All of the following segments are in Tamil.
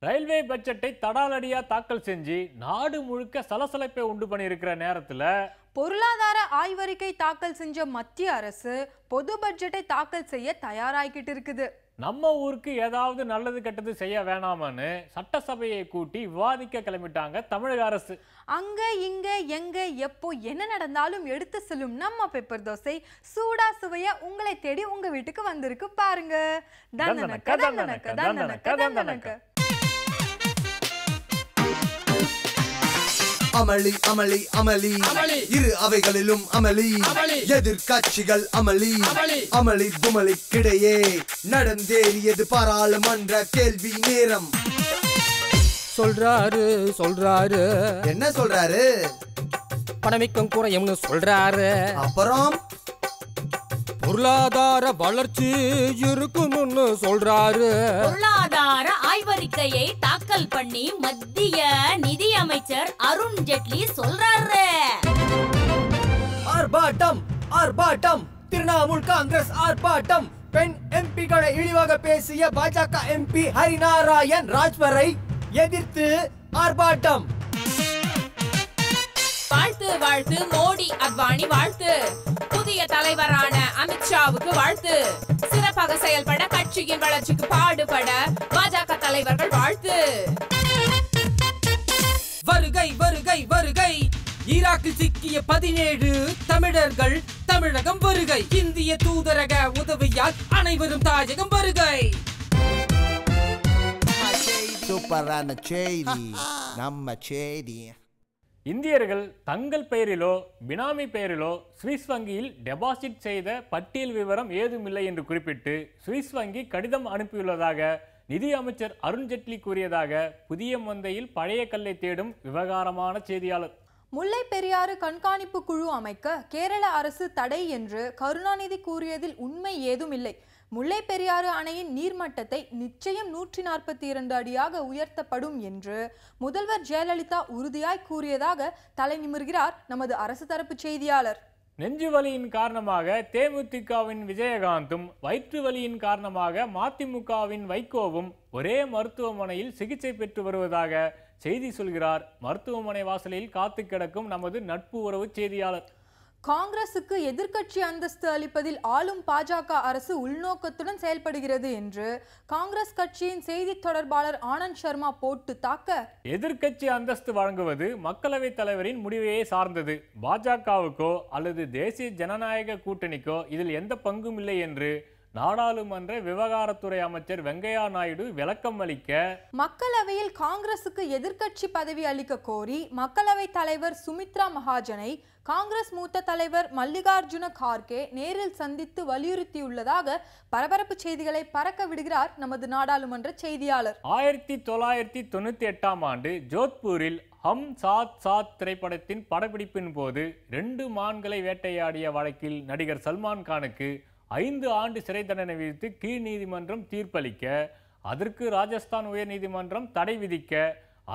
ரயில்வே பட்ஜெட்டை தடாலடியா தாக்கல் செஞ்சு நாடு முழுக்க சலசலப்பை உண்டு பண்ணியிருக்கிற நேரத்துல பொருளாதார ஆய்வறிக்கை தாக்கல் செஞ்ச மத்திய அரசு பொது பட்ஜெட்டை தாக்கல் செய்ய தயாராகிட்டு இருக்குது. நம்ம ஊருக்கு ஏதாவது நல்லது கெட்டது செய்ய வேணாமன்னு சட்டசபையை கூட்டி விவாதிக்க கிளம்பிட்டாங்க தமிழக அரசு. அங்க இங்க எங்க எப்போ என்ன நடந்தாலும் எடுத்து செல்லும் நம்ம பெப்பர் தோசை சூடா சுவையா உங்களை தேடி உங்க வீட்டுக்கு வந்திருக்கு பாருங்க. தந்தனக்க தந்தனக்க தந்தனக்க தந்தனக்க. அமளி அமளி அமளி இரு அவைகளிலும் அமளி எதிர்கட்சிகள் அமளி அமளி குமளிக்கிடையே நடந்தேறியது பாராளுமன்ற கேள்வி நேரம். சொல்றாரு என்ன சொல்றாரு? பணமிக்கம் குறையும்னு சொல்றாரு. அப்புறம் பொருளாதார வளர்ச்சி இருக்கும்னு சொல்றாரு. பொருளாதார ஆய்வறிக்கையை தாக்கல் பண்ணி மத்திய நிதி அமைச்சர் அருண் ஜெட்லி சொல்றாரு. ஆர்ப்பாட்டம் ஆர்ப்பாட்டம் திரிணாமுல் காங்கிரஸ் ஆர்ப்பாட்டம். பெண் எம்பிக்களை இழிவாக பேசிய பாஜக எம்பி ஹரிநாராயண் ராஜ்வரை எதிர்த்து ஆர்ப்பாட்டம். வாழ்த்து வாழ்த்து மோடி அத்வானி வாழ்த்து. புதிய தலைவரான அமித்ஷாவுக்கு வாழ்த்து. சிறப்பாக செயல்பட கட்சியின் வளர்ச்சிக்கு பாடுபட பாஜக தலைவர்கள் வாழ்த்து. வருகை வருகை வருகை ஈராக்கில் சிக்கிய 17 தமிழர்கள் தமிழகம் வருகை. இந்திய தூதரக உதவியால் அனைவரும் தாயகம் வருகை. சூப்பரான செய்தி, நம்ம செய்தி. இந்தியர்கள் தங்கள் பெயரிலோ பினாமி பெயரிலோ சுவிஸ் வங்கியில் டெபாசிட் செய்த பட்டியல் விவரம் ஏதுமில்லை என்று குறிப்பிட்டு சுவிஸ் வங்கி கடிதம் அனுப்பியுள்ளதாக நிதி அமைச்சர் அருண் ஜெட்லி கூறியதாக புதிய மந்தையில் பழைய கல்லை தேடும் விவகாரமான செய்தியாளர். முல்லை பெரியாறு கண்காணிப்பு குழு அமைக்க கேரள அரசு தடை என்று கருணாநிதி கூறியதில் உண்மை ஏதும் இல்லை. முல்லை பெரியாறு அணையின் நீர்மட்டத்தை நிச்சயம் 142 அடியாக உயர்த்தப்படும் என்று முதல்வர் ஜெயலலிதா உறுதியாய் கூறியதாக தலை நிமிர்கிறார் நமது அரசு தரப்பு செய்தியாளர். நெஞ்சு வலியின் காரணமாக தேமுதிகவின் விஜயகாந்தும் வயிற்று வலியின் காரணமாக மதிமுகவின் வைகோவும் ஒரே மருத்துவமனையில் சிகிச்சை பெற்று வருவதாக செய்தி சொல்கிறார் மருத்துவமனை வாசலில் காத்து கிடக்கும் நமது நட்பு உறவு செய்தியாளர். காங்கிரசுக்கு எதிர்க்கட்சி அந்தஸ்து அளிப்பதில் ஆளும் பாஜக அரசு உள்நோக்கத்துடன் செயல்படுகிறது என்று காங்கிரஸ் கட்சியின் செய்தி தொடர்பாளர் ஆனந்த் சர்மா போட்டு தாக்க, எதிர்க்கட்சி அந்தஸ்து வழங்குவது மக்களவைத் தலைவரின் முடிவையே சார்ந்தது. பாஜகவுக்கோ அல்லது தேசிய ஜனநாயக கூட்டணிக்கோ இதில் எந்த பங்கும் இல்லை என்று நாடாளுமன்ற விவகாரத்துறை அமைச்சர் வெங்கையா நாயுடு விளக்கம் அளிக்க, மக்களவையில் காங்கிரசுக்கு எதிர்க்கட்சி பதவி அளிக்க கோரி மக்களவை தலைவர் சுமித்ரா மகாஜனை காங்கிரஸ் மூத்த தலைவர் மல்லிகார்ஜுன கார்கே நேரில் சந்தித்து வலியுறுத்தியுள்ளதாக பரபரப்பு செய்திகளை பறக்க விடுகிறார் நமது நாடாளுமன்ற செய்தியாளர். 1998ஆம் ஆண்டு ஜோத்பூரில் ஹம் சாத் சாத் திரைப்படத்தின் படப்பிடிப்பின் போது 2 மான்களை வேட்டையாடிய வழக்கில் நடிகர் சல்மான் கானுக்கு 5 ஆண்டு சிறை தண்டனை விதித்து கீழ் நீதிமன்றம் தீர்ப்பளிக்க, அதற்கு ராஜஸ்தான் உயர் நீதிமன்றம் தடை விதிக்க,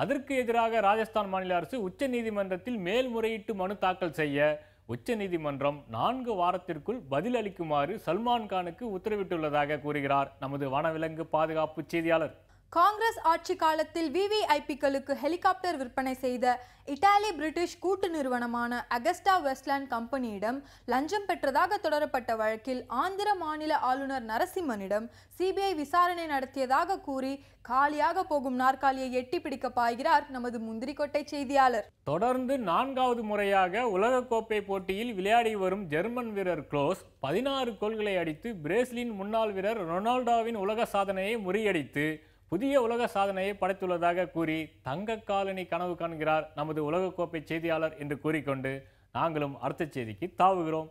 அதற்கு எதிராக ராஜஸ்தான் மாநில அரசு உச்ச நீதிமன்றத்தில் மேல்முறையீட்டு மனு தாக்கல் செய்ய உச்ச நீதிமன்றம் 4 வாரத்திற்குள் பதில் அளிக்குமாறு சல்மான் கானுக்கு உத்தரவிட்டுள்ளதாக கூறுகிறார் நமது வனவிலங்கு பாதுகாப்பு செய்தியாளர். காங்கிரஸ் ஆட்சி காலத்தில் விவிஐபிக்களுக்கு ஹெலிகாப்டர் விற்பனை செய்த இத்தாலி பிரிட்டிஷ் கூட்டு நிறுவனமான அகஸ்டா வெஸ்ட்லேண்ட் கம்பெனியிடம் லஞ்சம் பெற்றதாக தொடரப்பட்ட வழக்கில் ஆந்திர மாநில ஆளுநர் நரசிம்மனிடம் சிபிஐ விசாரணை நடத்தியதாக கூறி காலியாக போகும் நாற்காலியை எட்டி பிடிக்க பாய்கிறார் நமது முந்திரிக்கொட்டை செய்தியாளர். தொடர்ந்து 4வது முறையாக உலகக்கோப்பை போட்டியில் விளையாடி வரும் ஜெர்மன் வீரர் க்ளோஸ் 16 கோல்களை அடித்து பிரேசிலின் முன்னாள் வீரர் ரொனால்டோவின் உலக சாதனையை முறியடித்து புதிய உலக சாதனையை படைத்துள்ளதாக கூறி தங்க காலனி கனவு காண்கிறார் நமது உலகக்கோப்பை செய்தியாளர் என்று கூறிக்கொண்டு நாங்களும் அடுத்த செய்திக்கு தாவுகிறோம்.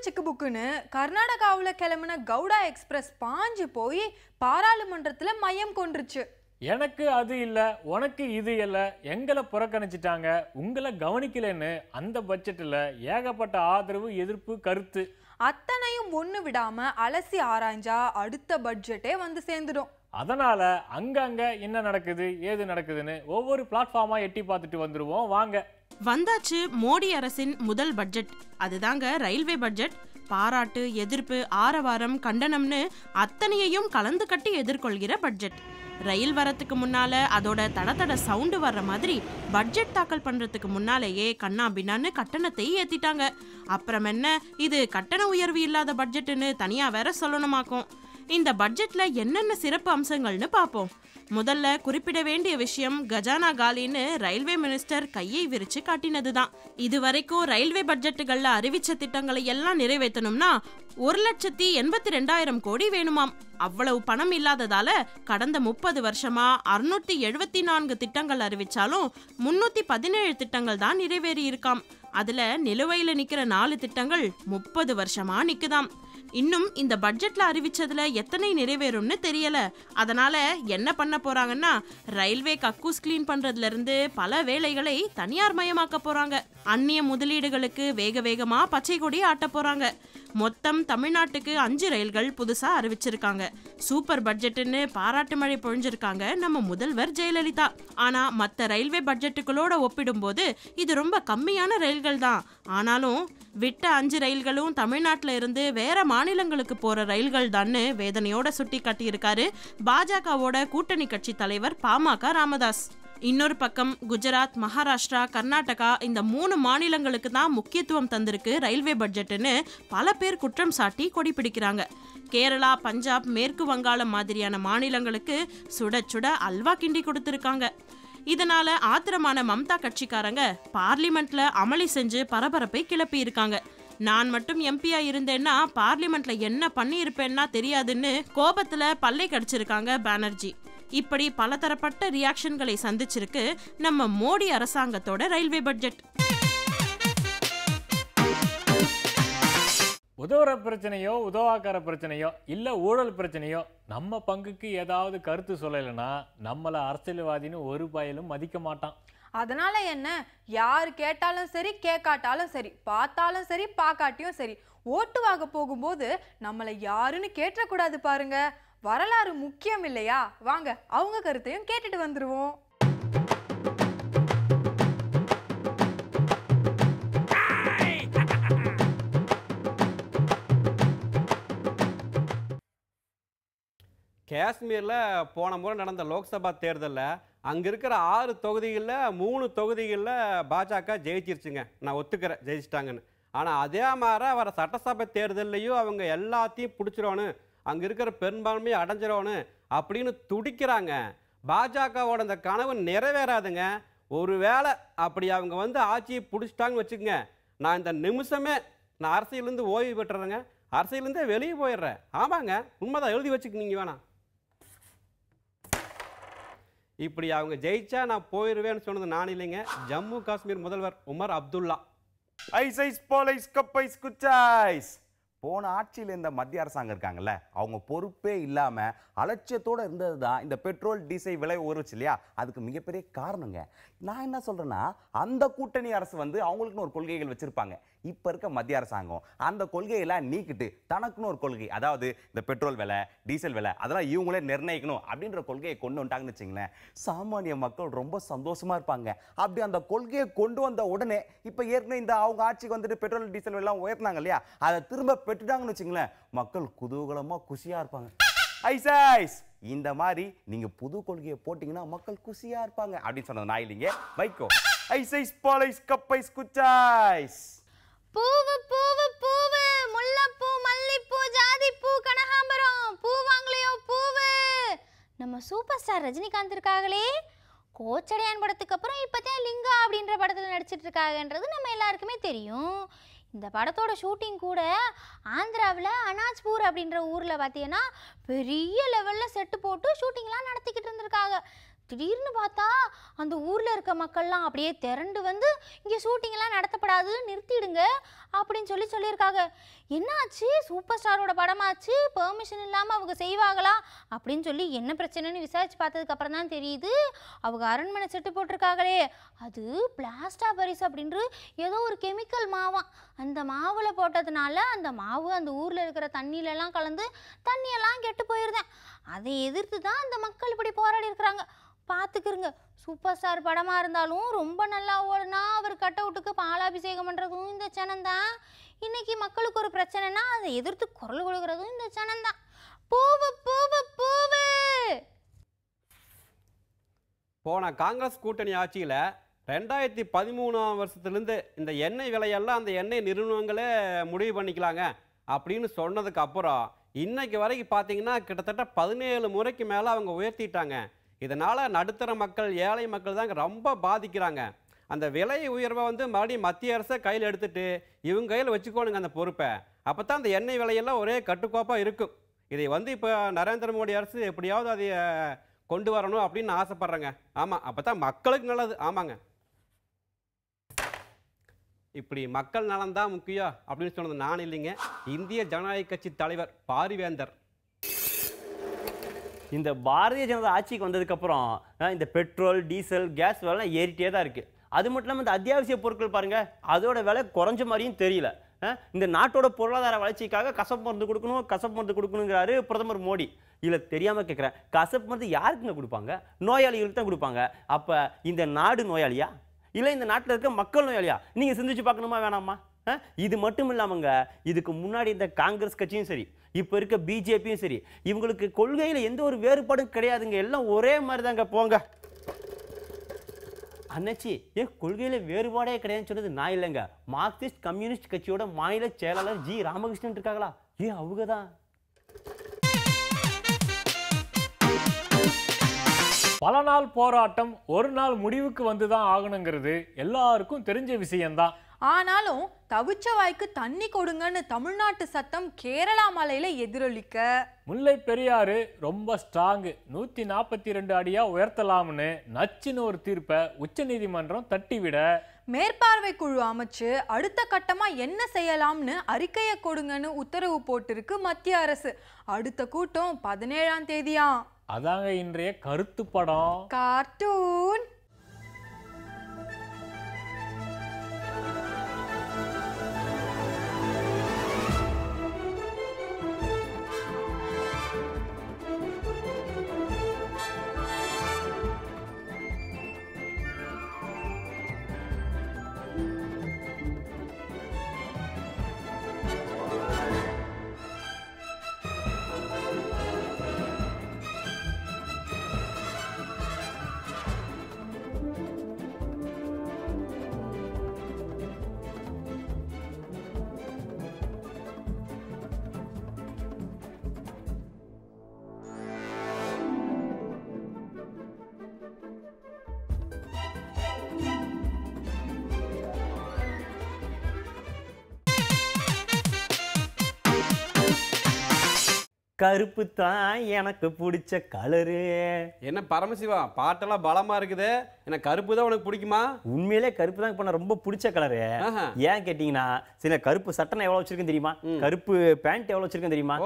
சிக்குபுக்குன்னு கர்நாடகாவில் கிளம்பின கவுடா எக்ஸ்பிரஸ் பாஞ்சு போய் பாராளுமன்றத்தில் மையம் கொண்டுருச்சு. எனக்கு அது இல்லை, உனக்கு இது இல்லை, எங்களை புறக்கணிச்சிட்டாங்க, உங்களை கவனிக்கலன்னு அந்த பட்ஜெட்டில் ஏகப்பட்ட ஆதரவு எதிர்ப்பு கருத்து அத்தனையும் ஒண்ணு விடாம அலசி ஆராய்ஞ்சா அடுத்த பட்ஜெட்டே வந்து சேர்ந்துடும். அதனால அங்கங்க என்ன நடக்குது ஏது நடக்குதுன்னு ஒவ்வொரு பிளாட்ஃபார்மா எட்டி பார்த்துட்டு வந்துருவோம் வாங்க. வந்தாச்சு மோடி அரசின் முதல் பட்ஜெட், அதுதாங்க ரயில்வே பட்ஜெட். பாராட்டு, எதிர்ப்பு, ஆரவாரம், கண்டனம்னு அத்தனையையும் கலந்து கட்டி எதிர்கொள்கிற பட்ஜெட். ரயில் வரத்துக்கு முன்னால அதோட தடதட சவுண்டு வர்ற மாதிரி பட்ஜெட் தாக்கல் பண்றதுக்கு முன்னாலேயே கண்ணா பின்னான்னு கட்டணத்தை ஏத்திட்டாங்க. அப்புறம் என்ன, இது கட்டண உயர்வு இல்லாத பட்ஜெட்டுன்னு தனியா வேற சொல்லணுமாக்கும். இந்த பட்ஜெட்ல என்னென்ன சிறப்பு அம்சங்கள்னு பார்ப்போம். முதல்ல குறிப்பிட வேண்டிய விஷயம் கஜானா காலின்னு ரயில்வே மினிஸ்டர் கையை விரிச்சு காட்டினதுதான். இதுவரைக்கும் ரயில்வே பட்ஜெட்டுகள்ல அறிவிச்ச திட்டங்களை எல்லாம் நிறைவேற்றணும்னா 1,82,000 கோடி வேணுமாம். அவ்வளவு பணம் இல்லாததால கடந்த 30 வருஷமா 674 திட்டங்கள் அறிவிச்சாலும் 317 திட்டங்கள் தான் நிறைவேறி இருக்காம். அதுல நிலுவையில நிக்கிற 4 திட்டங்கள் 30 வருஷமா நிக்குதாம். இன்னும் இந்த பட்ஜெட்ல அறிவிச்சதுல எத்தனை நிறைவேறும்னு தெரியல. அதனால என்ன பண்ண போறாங்கன்னா, ரயில்வே கக்கூஸ் கிளீன் பண்றதுல இருந்து பல வேலைகளை தனியார் மயமாக்க போறாங்க. அந்நிய முதலீடுகளுக்கு வேக வேகமா பச்சை கொடி ஆட்ட போறாங்க. மொத்தம் தமிழ்நாட்டுக்கு 5 ரயில்கள் புதுசா அறிவிச்சிருக்காங்க. சூப்பர் பட்ஜெட்னு பாராட்டு மழை பொழிஞ்சிருக்காங்க நம்ம முதல்வர் ஜெயலலிதா. ஆனா மற்ற ரயில்வே பட்ஜெட்டுகளோட ஒப்பிடும்போது இது ரொம்ப கம்மியான ரயில்கள் தான். ஆனாலும் விட்ட 5 ரயில்களும் தமிழ்நாட்டில இருந்து வேற மாநிலங்களுக்கு போற ரயில்கள் தான்னு வேதனையோட சுட்டி காட்டியிருக்காரு பாஜகவோட கூட்டணி கட்சி தலைவர் பாமக ராமதாஸ். இன்னொரு பக்கம் குஜராத், மகாராஷ்டிரா, கர்நாடகா இந்த 3 மாநிலங்களுக்கு தான் முக்கியத்துவம் தந்திருக்கு ரயில்வே பட்ஜெட்டுன்னு பல பேர் குற்றம் சாட்டி கொடி பிடிக்கிறாங்க. கேரளா, பஞ்சாப், மேற்கு வங்காளம் மாதிரியான மாநிலங்களுக்கு சுட சுட அல்வா கிண்டி கொடுத்துருக்காங்க. இதனால ஆத்திரமான மம்தா கட்சிக்காரங்க பார்லிமெண்ட்ல அமளி செஞ்சு பரபரப்பை கிளப்பி இருக்காங்க. நான் மட்டும் எம்பியா இருந்தேன்னா பார்லிமெண்ட்ல என்ன பண்ணி இருப்பேன்னா தெரியாதுன்னு கோபத்துல பல்லை கடிச்சிருக்காங்க பானர்ஜி. இப்படி பலதரப்பட்ட ரியாக்ஷன்களை சந்திச்சிருக்கு நம்ம மோடி அரசாங்கத்தோட ரயில்வே பட்ஜெட். உதவுற பிரச்சனையோ, உதவாக்கார பிரச்சனையோ, இல்ல ஊழல் பிரச்சனையோ நம்ம பங்குக்கு ஏதாவது கருத்து சொல்லலைன்னா நம்மள அரசியல்வாதின்னு ஒரு பயலும் மதிக்க மாட்டான். அதனால என்ன, யார் கேட்டாலும் சரி, கேட்காட்டாலும் சரி, பார்த்தாலும் சரி, பார்க்காட்டியும் சரி, ஓட்டு வாங்க போகும்போது நம்மளை யாருன்னு கேட்டக்கூடாது பாருங்க. வரலாறு முக்கியம் இல்லையா? வாங்க அவங்க கருத்தையும் கேட்டுட்டு வந்துருவோம். காஷ்மீரில் போன முறை நடந்த லோக்சபா தேர்தலில் அங்கே இருக்கிற 6 தொகுதிகளில் 3 தொகுதிகளில் பாஜக ஜெயிச்சிருச்சுங்க. நான் ஒத்துக்கிறேன், ஜெயிச்சிட்டாங்கன்னு. ஆனால் அதே மாதிரி வர சட்டசபை தேர்தல்லையும் அவங்க எல்லாத்தையும் பிடிச்சிரோன்னு, அங்கே இருக்கிற பெரும்பான்மையை அடைஞ்சிரோன்னு அப்படின்னு துடிக்கிறாங்க. பாஜகவோட அந்த கனவு நிறைவேறாதுங்க. ஒருவேளை அப்படி அவங்க வந்து ஆட்சியை பிடிச்சிட்டாங்கன்னு வச்சுக்கோங்க, நான் இந்த நிமிஷமே நான் அரசியலேருந்து ஓய்வு பெற்றுறேங்க. அரசியலேருந்தே வெளியே போயிடுறேன். ஆமாங்க, உண்மைதான், எழுதி வச்சுக்கிங்க வேணாம். இப்படி அவங்க ஜெயிச்சா நான் போயிடுவேன்னு சொன்னது நான் இல்லைங்க, ஜம்மு காஷ்மீர் முதல்வர் உமர் அப்துல்லா. ஐசைஸ் போலைஸ் கப்பைஸ் குச்சாய்ஸ். போன ஆட்சியில் இந்த மத்திய அரசாங்கம் இருக்காங்கல்ல, அவங்க பொறுப்பே இல்லாம அலட்சியத்தோடு இருந்தது தான் இந்த பெட்ரோல் டீசல் விலை உயர்வுச்சு இல்லையா, அதுக்கு மிகப்பெரிய காரணங்க. நான் என்ன சொல்றேன்னா, அந்த கூட்டணி அரசு வந்து அவங்களுக்குன்னு ஒரு கொள்கைகள் வச்சிருப்பாங்க. இப்ப இருக்க மத்திய அரசாங்கம் அந்த கொள்கையெல்லாம் நீக்கிட்டு தனக்குன்னு ஒரு கொள்கை, அதாவது இந்த பெட்ரோல் விலை, டீசல் விலை அதெல்லாம் இவங்களே நிர்ணயிக்கணும் அப்படின்ற கொள்கையை கொண்டு வந்துட்டாங்கன்னு வச்சுங்களேன், சாமானிய மக்கள் ரொம்ப சந்தோஷமா இருப்பாங்க. அப்படி அந்த கொள்கையை கொண்டு வந்த உடனே இப்ப ஏற்கனவே இந்த அவங்க ஆட்சிக்கு வந்துட்டு பெட்ரோல் டீசல் எல்லாம் உயர்த்தினாங்க இல்லையா, அதை திரும்ப பெற்றுட்டாங்கன்னு வச்சுங்களேன், மக்கள் குதூகலமா குஷியா இருப்பாங்க. ஐசைஸ், இந்த மாதிரி நீங்க புது கொள்கையை போட்டீங்கன்னா மக்கள் குஷியா இருப்பாங்க அப்படின்னு சொன்னது நான் இல்லைங்க, வைக்கோ. ஐசைஸ் போலைஸ் கப்பைஸ் குச்சாய்ஸ். பூவு பூவு பூவு, முல்லைப்பூ, மல்லிப்பூ, ஜாதிப்பூ, கனகாம்பரம், பூ வாங்கலையோ பூவு. நம்ம சூப்பர் ஸ்டார் ரஜினிகாந்த் இருக்காங்களே, கோச்சடையான் படத்துக்கு அப்புறம் இப்போதான் லிங்கா அப்படின்ற படத்தில் நடிச்சிட்டு இருக்காங்கன்றது நம்ம எல்லாருக்குமே தெரியும். இந்த படத்தோட ஷூட்டிங் கூட ஆந்திராவில் அனாஜ்பூர் அப்படின்ற ஊரில் பார்த்தீங்கன்னா பெரிய லெவலில் செட்டு போட்டு ஷூட்டிங்லாம் நடத்திக்கிட்டு இருந்திருக்காங்க. திடீர்னு பார்த்தா அந்த ஊரில் இருக்க மக்கள்லாம் அப்படியே திரண்டு வந்து இங்கே ஷூட்டிங்லாம் நடத்தப்படாது, நிறுத்திடுங்க அப்படின்னு சொல்லியிருக்காங்க. என்னாச்சு, சூப்பர் ஸ்டாரோட படமாச்சு, பெர்மிஷன் இல்லாமல் அவங்க செய்வாங்களா அப்படின்னு சொல்லி என்ன பிரச்சனைன்னு விசாரிச்சு பார்த்ததுக்கப்புறம் தான் தெரியுது, அவங்க அரண்மனை செட்டு போட்டிருக்காங்களே அது பிளாஸ்டா பரிஸ் அப்படின்ற ஏதோ ஒரு கெமிக்கல் மாவாம். அந்த மாவில் போட்டதுனால அந்த மாவு அந்த ஊரில் இருக்கிற தண்ணியிலலாம் கலந்து தண்ணியெல்லாம் கெட்டு போயிருந்தேன். அதை எதிர்த்து தான் அந்த மக்கள் இப்படி போராடி இருக்கிறாங்க. பார்த்துக்கிருங்க. சூப்பர் ஸ்டார் படமாக இருந்தாலும் ரொம்ப நல்லா ஓடுனா அவர் கட் அவுட்டுக்கு பாலாபிஷேகம் பண்ணுறதும் இந்த சேனல் தான். இன்னைக்கு மக்களுக்கு ஒரு பிரச்சனைனா அதை எதிர்த்து குரல் கொடுக்கறதும் இந்த சேனல் தான். பூவு பூவு பூவு. போன காங்கிரஸ் கூட்டணி ஆட்சியில் 2013ஆம் வருஷத்துலேருந்து இந்த எண்ணெய் விலையெல்லாம் அந்த எண்ணெய் நிறுவனங்களே முடிவு பண்ணிக்கலாங்க அப்படின்னு சொன்னதுக்கு அப்புறம் இன்னைக்கு வரைக்கும் பார்த்தீங்கன்னா கிட்டத்தட்ட 17 முறைக்கு மேலே அவங்க உயர்த்திட்டாங்க. இதனால் நடுத்தர மக்கள், ஏழை மக்கள் தான் ரொம்ப பாதிக்கிறாங்க. அந்த விலை உயர்வை வந்து மறுபடியும் மத்திய அரசை கையில் எடுத்துட்டு இவங்க கையில் வச்சுக்கோணுங்க அந்த பொறுப்பை. அப்போ தான் அந்த எண்ணெய் விலையெல்லாம் ஒரே கட்டுக்கோப்பாக இருக்கும். இதை வந்து இப்போ நரேந்திர மோடி அரசு எப்படியாவது அதை கொண்டு வரணும் அப்படின்னு ஆசைப்பட்றேங்க. ஆமாம், அப்போ தான் மக்களுக்கு நல்லது. ஆமாங்க, இப்படி மக்கள் நலன் தான் முக்கியம் அப்படின்னு சொன்னது நான் இல்லைங்க, இந்திய ஜனநாயக கட்சி தலைவர் பாரிவேந்தர். இந்த பாரதிய ஜனதா ஆட்சிக்கு வந்ததுக்கப்புறம் இந்த பெட்ரோல், டீசல், கேஸ் விலை ஏறிட்டே தான் இருக்குது. அது மட்டும் இல்லாமல் இந்த அத்தியாவசிய பொருட்கள் பாருங்கள், அதோட விலை குறைஞ்ச மாதிரியும் தெரியல. இந்த நாட்டோட பொருளாதார வளர்ச்சிக்காக கசப்பு மருந்து கொடுக்கணுங்கிறாரு பிரதமர் மோடி. இல்லை தெரியாமல் கேட்குறேன், கசப்பு மருந்து யாருக்குங்க கொடுப்பாங்க? நோயாளிகளுக்கு தான் கொடுப்பாங்க. அப்போ இந்த நாடு நோயாளியா இல்லை இந்த நாட்டில் இருக்க மக்கள் நோயாளியா? நீங்கள் சிந்திச்சு பார்க்கணுமா வேணாமா? இது மட்டும் இல்லாமங்க, இதுக்கு முன்னாடி இந்த காங்கிரஸ் கட்சியும் சரி, இப்போ இருக்க பிஜேபியும் சரி, இவங்களுக்கு கொள்கையில் எந்த ஒரு வேறுபாடும் கிடையாதுங்க. எல்லாம் ஒரே மாதிரி தாங்க. போங்க அண்ணாச்சி, ஏன் கொள்கையில் வேறுபாடே கிடையாதுன்னு சொன்னது நான் இல்லைங்க, மார்க்சிஸ்ட் கம்யூனிஸ்ட் கட்சியோட மாநில செயலாளர் ஜி ராமகிருஷ்ணன் இருக்காங்களா, அவங்க தான். பல நாள் போராட்டம் ஒரு நாள் முடிவுக்கு வந்துதான் ஆகணுங்கிறது எல்லாருக்கும் தெரிஞ்ச விஷயம்தான். ஆனாலும் தவிச்ச வாய்க்கு தண்ணி கொடுங்கன்னு தமிழ்நாட்டு சத்தம் கேரளா மலையில எதிரொலிக்க முல்லை பெரியாறு ரொம்ப ஸ்ட்ராங், 142 அடியா உயர்த்தலாம்னு நச்சுன்னு ஒரு தீர்ப்பை உச்ச நீதிமன்றம் தட்டிவிட மேற்பார்வை குழு அமைச்சு அடுத்த கட்டமா என்ன செய்யலாம்னு அறிக்கையை கொடுங்கன்னு உத்தரவு போட்டிருக்கு மத்திய அரசு. அடுத்த கூட்டம் 17ஆம் தேதியாம். அதாங்க இன்றைய கருத்து படம். கார்ட்டூன். கருப்பு தான் எனக்கு பிடிச்ச கலரு. என்ன பரமசிவா, பாட்டெல்லாம் பலமா இருக்குது. என்ன கருப்பு தான் உனக்கு பிடிக்குமா? உண்மையிலே கருப்பு தான் இப்ப ரொம்ப பிடிச்ச கலரு. ஏன் கேட்டீங்கன்னா, சில கருப்பு சட்டை எவ்வளவு வச்சிருக்கேன் தெரியுமா, கருப்பு பேண்ட் எவ்வளவு வச்சிருக்கேன் தெரியுமா,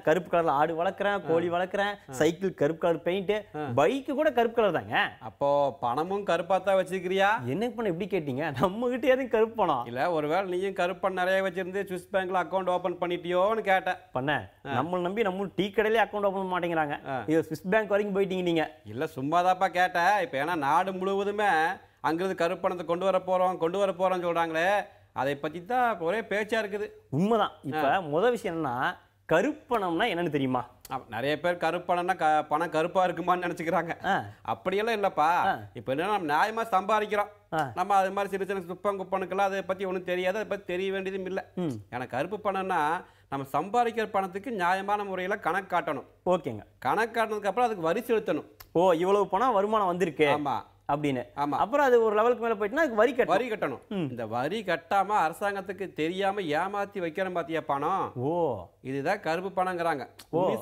கருப்பு கலர்ல ஆடு வளர்க்குறேன், கோழி வளர்க்குறேன், சைக்கிள் கருப்பு கலர் பெயிண்ட், பைக்கு கூட கருப்பு கலர் தாங்க. அப்போ பணமும் கருப்பா தான் வச்சிருக்கிறியா? என்ன பண்ண இப்படி கேட்டீங்க? நம்ம கிட்ட எதுவும் கருப்பு பணம் இல்ல, ஒருவேளை நீயும் கருப்பு பணம் நிறைய வச்சிருந்து சுவிஸ் பேங்க்ல அக்கௌண்ட் ஓபன் பண்ணிட்டியோன்னு கேட்டேன். பண்ண நம்மள நம்பி நம்ம டீ கடையிலே அக்கௌண்ட் ஓபன் பண்ண மாட்டேங்கிறாங்க. இது சுவிஸ் பேங்க் வரைக்கும் போயிட்டீங்க நீங்க. இல்ல சும்மாதாப்பா கேட்டேன். இப்ப ஏன்னா நாடு முழுவதுமே அங்கிருந்து கருப்பு பணத்தை கொண்டு வர போறோம்னு சொல்றாங்களே, அதை பத்தி தான் ஒரே பேச்சா இருக்குது. உண்மைதான். இப்ப முதல் விஷயம் என்னன்னா, கருப்பணம்னா என்னன்னு தெரியுமா? நிறைய பேர் கருப்பணம்னா பணம் கருப்பா இருக்குமான்னு நினைச்சுக்கிறாங்க. அப்படியெல்லாம் இல்லப்பா. இப்ப என்ன, நம்ம நியாயமா சம்பாதிக்கிறோம், நம்ம அது மாதிரி சின்ன சின்ன குப்பனுக்கெல்லாம் அதை பத்தி ஒன்றும் தெரியாது, அதை பத்தி தெரிய வேண்டியதும் இல்லை. எனக்கு கருப்பு பணம்னா நம்ம சம்பாதிக்கிற பணத்துக்கு நியாயமான முறையில கணக்கு காட்டணும். ஓகேங்க. கணக்கு காட்டினதுக்கு அப்புறம் அதுக்கு வரி செலுத்தணும். ஓ, இவ்வளவு பணம் வருமானம் வந்திருக்கு. ஆமா அப்படின்னு. ஆமா. அப்புறம் அது ஒரு லெவலுக்கு மேல போயிட்டுனா அதுக்கு வரி கட்டணும். இந்த வரி கட்டாம அரசாங்கத்துக்கு தெரியாம ஏமாத்தி வைக்கிறோம் பாத்தியா பணம். ஓ, இதுதான் கருப்பு பணங்கிறாங்க.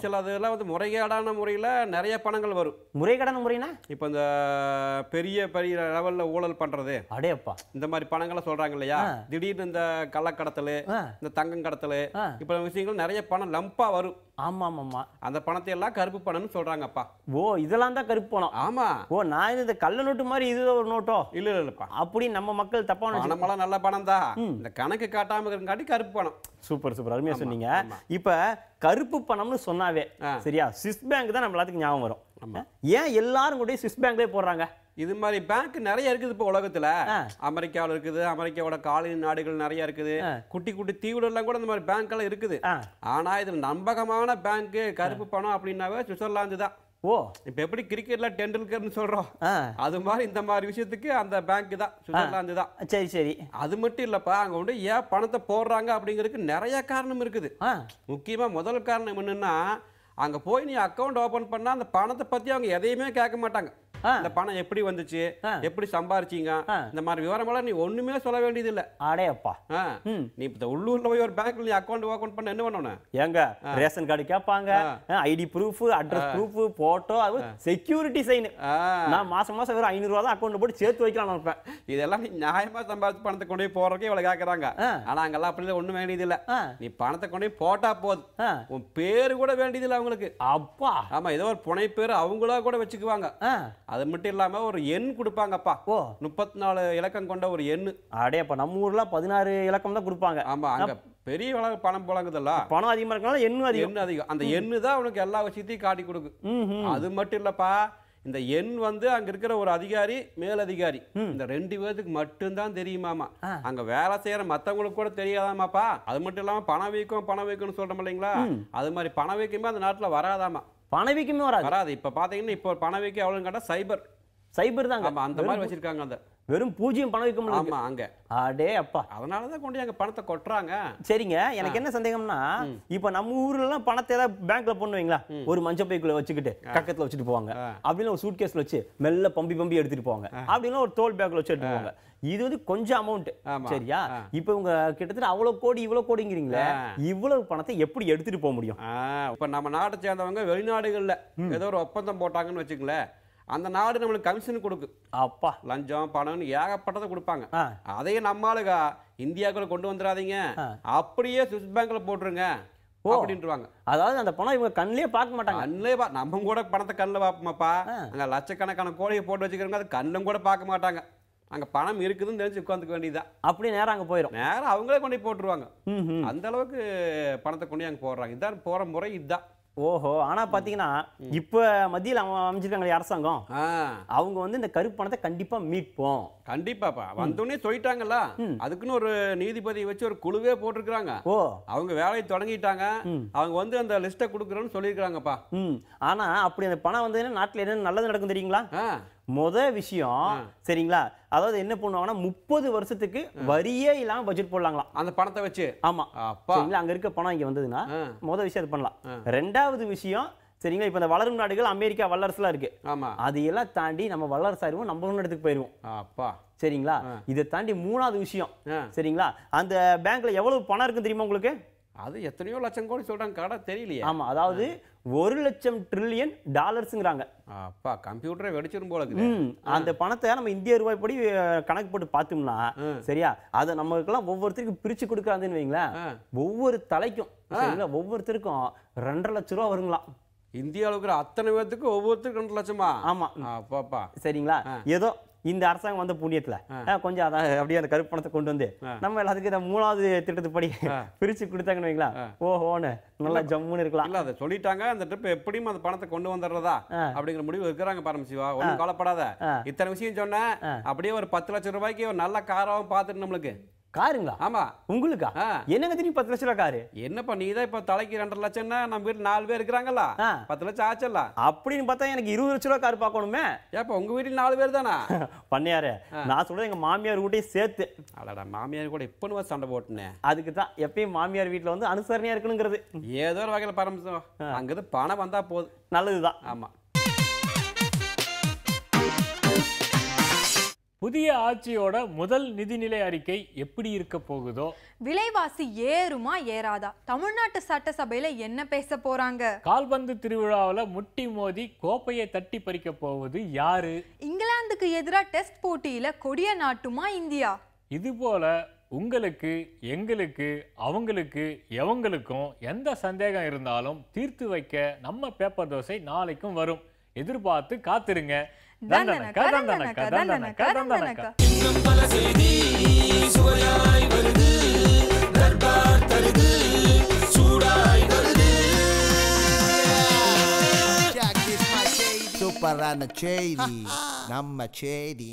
சிலதெல்லாம் வந்து முறைகேடான முறையில நிறைய பணங்கள் வரும். முறைகேடான முறைனா இப்ப இந்த பெரிய பெரிய லெவல்ல ஊழல் பண்றது, அடேப்பா, இந்த மாதிரி பணங்களை சொல்றாங்க இல்லையா. திடீர்னு இந்த கள்ளக்கடத்தல், இந்த தங்கம் கடத்தல், இப்ப விஷயங்கள் நிறைய பணம் லம்பா வரும். ஆமா ஆமா, அந்த பணத்தை எல்லாம் கருப்பு பணம்னு சொல்றாங்கப்பா. ஓ, இதெல்லாம் தான் கருப்பு பணம். ஆமா. ஓ, நான் இந்த கள்ள நோட்டு மாதிரி இது ஒரு நோட்டோ? இல்ல இல்லப்பா, அப்படி நம்ம மக்கள் தப்பான பணமெல்லாம் நல்ல பணம் தான். இந்த கணக்கு காட்டாம இருக்காட்டி கருப்பு பணம். சூப்பர் சூப்பர், அருமையா சொன்னீங்க. இப்ப கருப்பு பணம்னு சொன்னாவே சரியா, சுவிஸ் பேங்க் தான் நம்ம எல்லாத்துக்கும் ஞாபகம் வரும். ஏன் எல்லாரும் கூட சுவிஸ் பேங்க்லயே போடுறாங்க? இது மாதிரி பேங்க் நிறைய இருக்குது இப்போ உலகத்துல. அமெரிக்காவில் இருக்குது, அமெரிக்காவோட காலனி நாடுகள் நிறைய இருக்குது, குட்டி குட்டி தீவுல எல்லாம் கூட இந்த மாதிரி பேங்க் எல்லாம் இருக்குது. ஆனா இதுல நம்பகமான பேங்க் கருப்பு பணம் அப்படின்னாவே சுவிட்சர்லாந்து தான். ஓ, இப்ப எப்படி கிரிக்கெட்ல டெண்டுல்கர்னு சொல்றோம், அது மாதிரி இந்த மாதிரி விஷயத்துக்கு அந்த பேங்க் தான், சுவிட்சர்லாந்து தான். சரி சரி. அது மட்டும் இல்லப்பா, அங்க வந்து ஏன் பணத்தை போடுறாங்க அப்படிங்கிறதுக்கு நிறைய காரணம் இருக்குது. முக்கியமா முதல் காரணம் என்னன்னா, அங்க போய் நீ அக்கௌண்ட் ஓபன் பண்ணா அந்த பணத்தை பத்தி அவங்க எதையுமே கேட்க மாட்டாங்க. இந்த பணம் எப்படி வந்துச்சு, எப்படி சம்பாரிச்சீங்க, இந்த மாதிரி விவரமெல்லாம் நீ ஒண்ணுமே சொல்ல வேண்டியது இல்ல. அடேப்பா, நீ இப்ப உள்ளூர்ல போய் ஒரு பேங்க்ல நீ அக்கௌண்ட் ஓபன் பண்ண என்ன பண்ணணும்? ஏங்க ரேஷன் கார்டு கேட்பாங்க, ID proof, address proof, photo, அது செக்யூரிட்டி சைன். நான் மாசம் மாசம் வெறும் 500 ரூபா தான் அக்கௌண்ட்ல போட்டு சேர்த்து வைக்கலாம் நினைப்பேன். இதெல்லாம் நீ நியாயமா சம்பாதிச்சு பணத்தை கொண்டு போய் போறதுக்கே இவ்வளவு கேட்கறாங்க. ஆனா அங்கெல்லாம் அப்படி ஒண்ணும் வேண்டியது இல்ல. நீ பணத்தை கொண்டு போய் போட்டா போதும், உன் பேரு கூட வேண்டியது இல்ல அவங்களுக்கு. அப்பா, ஆமா, ஏதோ ஒரு புனை பேரு அவங்களா கூட வச்சுக்குவாங்க. அது மட்டும் இல்லாம ஒரு எண் கொடுப்பாங்கப்பா. 34 இலக்கம் கொண்ட ஒரு எண். அடேப்பா, நம்ம ஊர்ல 16 இலக்கம் தான் கொடுப்பாங்க. ஆமா, அங்க பெரிய பணம் போலாங்குதல்ல, பணம் அதிகமா இருக்கனால எண்ணு அதிகம். அந்த எண்ணு தான் உனக்கு எல்லா விஷயத்தையும் காட்டி கொடுக்கும். அது மட்டும் இல்லப்பா, இந்த எண் வந்து அங்க இருக்கிற ஒரு அதிகாரி, மேலதிகாரி, இந்த 2 பேருக்கு மட்டும்தான் தெரியுமாமா. அங்க வேலை செய்யற மத்தவங்களுக்கு கூட தெரியாதாமாப்பா. அது மட்டும் இல்லாம பணம் வைக்கும்னு சொல்றோம் இல்லைங்களா, அது மாதிரி பணம் வைக்குமே அந்த நாட்டுல வராதாமா. பணவீக்கமே வராது. இப்ப பாத்தீங்கன்னா இப்போ பணவீக்கம் எவ்வளவு கேட்டா சைபர் தாங்க. அந்த மாதிரி வச்சிருக்காங்க. அந்த வெறும் 0 பணவீக்கம். ஆமா, அங்க. அடே அப்பா, அதனாலதான் கொண்டு அங்க பணத்தை கொட்டுறாங்க. சரிங்க, எனக்கு என்ன சந்தேகம்னா, இப்ப நம்ம ஊர்ல எல்லாம் பணத்தை ஏதாவது பேங்க்ல பண்ணுவீங்களா, ஒரு மஞ்ச பைக்குள்ள வச்சுக்கிட்டு கக்கத்துல வச்சுட்டு போவாங்க, அப்படின்னு ஒரு சூட் கேஸ்ல வச்சு மெல்ல பம்பி எடுத்துட்டு போவாங்க, அப்படின்னு ஒரு தோல் பேக்ல வச்சு எடுத்து போவாங்க. இது வந்து கொஞ்சம் அமௌண்ட். சரியா? இப்ப உங்க கிட்டத்தட்ட அவ்வளவு கோடி இவ்வளவு கோடிங்கிறீங்களே, இவ்வளவு பணத்தை எப்படி எடுத்துட்டு போக முடியும்? இப்ப நம்ம நாட்டை சேர்ந்தவங்க வெளிநாடுகள்ல ஏதோ ஒரு ஒப்பந்தம் போட்டாங்கன்னு வச்சுங்களேன், அந்த நாடு நம்மளுக்கு கமிஷன் கொடுக்கு. அப்பா, லஞ்சம் பணம் ஏகப்பட்டதை கொடுப்பாங்க. அதையே நம்ம ஆளுங்க இந்தியாவுக்குள்ள கொண்டு வந்துடாதீங்க, அப்படியே சுவிஸ் பேங்க்ல போட்டுருங்க அப்படின்றாங்க. அதாவது அந்த பணம் இவங்க கண்ணிலே பார்க்க மாட்டாங்க. கண்ணிலே நம்ம கூட பணத்தை கண்ணில் பார்ப்போமாப்பா. அங்க லட்சக்கணக்கான கோழியை போட்டு வச்சுக்கிறவங்க அது கண்ணும் கூட பார்க்க மாட்டாங்க. அங்க பணம் இருக்குதுன்னு தெரிஞ்சு உட்காந்துக்க வேண்டியதுதான். அப்படியே நேரம் அங்க போயிடும். நேரம் அவங்களே கொண்டு போட்டுருவாங்க. அந்த அளவுக்கு பணத்தை கொண்டு அங்க போடுறாங்க. இதான் போற முறை இதுதான். ஓஹோ, ஆனா பாத்தீங்கன்னா இப்ப மத்தியில் அமைஞ்சிருக்காங்க அரசாங்கம், அவங்க வந்து இந்த கருப்பு பணத்தை கண்டிப்பா மீட்போம். கண்டிப்பாப்பா, வந்தோடனே சொல்லிட்டாங்கல்ல, அதுக்குன்னு ஒரு நீதிபதி வச்சு ஒரு குழுவே போட்டிருக்காங்க. அவங்க வேலையை தொடங்கிட்டாங்க. அவங்க வந்து அந்த லிஸ்ட்டை கொடுக்குறோன்னு சொல்லியிருக்காங்கப்பா. ஆனா அப்படி அந்த பணம் வந்து நாட்டுல என்ன நல்லது நடக்கும் தெரியுங்களா? விஷயம் சரிங்களா, அதாவது என்ன பண்ணுவாங்கன்னா 30 வருஷத்துக்கு வரியே இல்லாம பட்ஜெட் போடலாங்களாம் அந்த பணத்தை வச்சு. ஆமா, சரிங்களா, அங்க இருக்க பணம் இங்க வந்ததுன்னா விஷயம் அது பண்ணலாம். ரெண்டாவது விஷயம் சரிங்களா, இப்ப இந்த வளரும் நாடுகள் அமெரிக்கா வல்லரசுலாம் இருக்கு. ஆமா, அதையெல்லாம் தாண்டி நம்ம வல்லரசு ஆயிருவோம், நம்ம இடத்துக்கு போயிருவோம். அப்பா, சரிங்களா. இதை தாண்டி 3வது விஷயம் சரிங்களா, அந்த பேங்க்ல எவ்வளவு பணம் இருக்குன்னு தெரியுமா உங்களுக்கு? அது எத்தனையோ லட்சம் கோடி சொல்றாங்க, கடை தெரியலையே. ஆமா, அதாவது 1,00,000 ட்ரில்லியன் டாலர்ஸ்ங்கறாங்க. அப்பா, கம்ப்யூட்டரே வெடிச்சிரும் போல இருக்கு. அந்த பணத்தை நம்ம இந்திய ரூபாய் படி கணக்கு போட்டு பார்த்தோம்னா சரியா, அதை நமக்கெல்லாம் ஒவ்வொருத்தருக்கும் பிரிச்சு கொடுக்கறாங்கன்னு வைங்களேன், ஒவ்வொரு தலைக்கும் சரிங்களா ஒவ்வொருத்தருக்கும் 2.5 லட்சம் ரூபா வருங்களாம். இந்தியாவில் இருக்கிற அத்தனை பேருக்கு ஒவ்வொருத்தருக்கும் 2 லட்சமா? ஆமா அப்பாப்பா, சரிங்களா. ஏதோ இந்த அரசாங்கம் வந்த புண்ணியத்துல கொஞ்சம் அப்படியே அந்த கருப்பு பணத்தை கொண்டு வந்து நம்ம எல்லாத்துக்கும் இந்த 3வது திட்டத்துப்படி பிரிச்சு கொடுத்தாங்கன்னு வைங்களா, ஓஹோன்னு நல்லா ஜம்முன்னு இருக்கலாம். இல்ல, அதை சொல்லிட்டாங்க. அந்த ட்ரிப் எப்படியும் அந்த பணத்தை கொண்டு வந்துடுறதா அப்படிங்கிற முடிவு இருக்கிறாங்க. பரமசிவா, ஒன்றும் கவலைப்படாத. இத்தனை விஷயம் சொன்னேன், அப்படியே ஒரு 10 லட்சம் ரூபாய்க்கு ஒரு நல்ல காராவும் பார்த்துட்டு நம்மளுக்கு. காருங்களா? ஆமா, உங்களுக்கா? என்னங்க தெரியும் 10 லட்சம் ரூபாய் காரு? என்னப்பா நீ தான் இப்ப தலைக்கு 2.5 லட்சம்னா நம்ம வீட்டுல 4 பேர் இருக்கிறாங்கல்ல, 10 லட்சம் ஆச்சல்ல. அப்படின்னு பார்த்தா எனக்கு 20 லட்சம் ரூபாய் கார் பார்க்கணுமே. ஏப்பா உங்க வீட்டுல 4 பேர் தானா? பண்ணியாரு, நான் சொல்றேன் எங்க மாமியார் வீட்டையும் சேர்த்து. அடடா, மாமியார் கூட இப்ப சண்டை போட்டுனேன். அதுக்கு தான் எப்பயும் மாமியார் வீட்டுல வந்து அனுசரணையா இருக்கணுங்கிறது. ஏதோ ஒரு வகையில பரமசிவம், அங்கிருந்து பணம் வந்தா போதும். நல்லதுதான். ஆமா. புதிய ஆட்சியோட முதல் நிதிநிலை அறிக்கை எப்படி இருக்க போகுதோ, விலைவாசி ஏறுமா ஏறாதா, தமிழ்நாட்டு சட்டசபையில என்ன பேச போறாங்க, கால்பந்து திருவிழாவில் முட்டி மோதி கோப்பையை தட்டி பறிக்க போவது யாரு, இங்கிலாந்துக்கு எதிராக டெஸ்ட் போட்டியில கொடிய நாட்டுமா இந்தியா, இது போல உங்களுக்கு எங்களுக்கு அவங்களுக்கு எவங்களுக்கும் எந்த சந்தேகம் இருந்தாலும் தீர்த்து வைக்க நம்ம பேப்பர் தோசை நாளைக்கும் வரும். எதிர்பார்த்து காத்திருங்க. தண்டனக்கா தண்டனக்கா தண்டனக்கா தண்டனக்கா. இன்னும் பல செய்தி சுவையாய் வருது, தர்பார் தருது, சூடாய் வருது. Check this, my shady. சூப்பரான செய்தி நம்ம செய்தி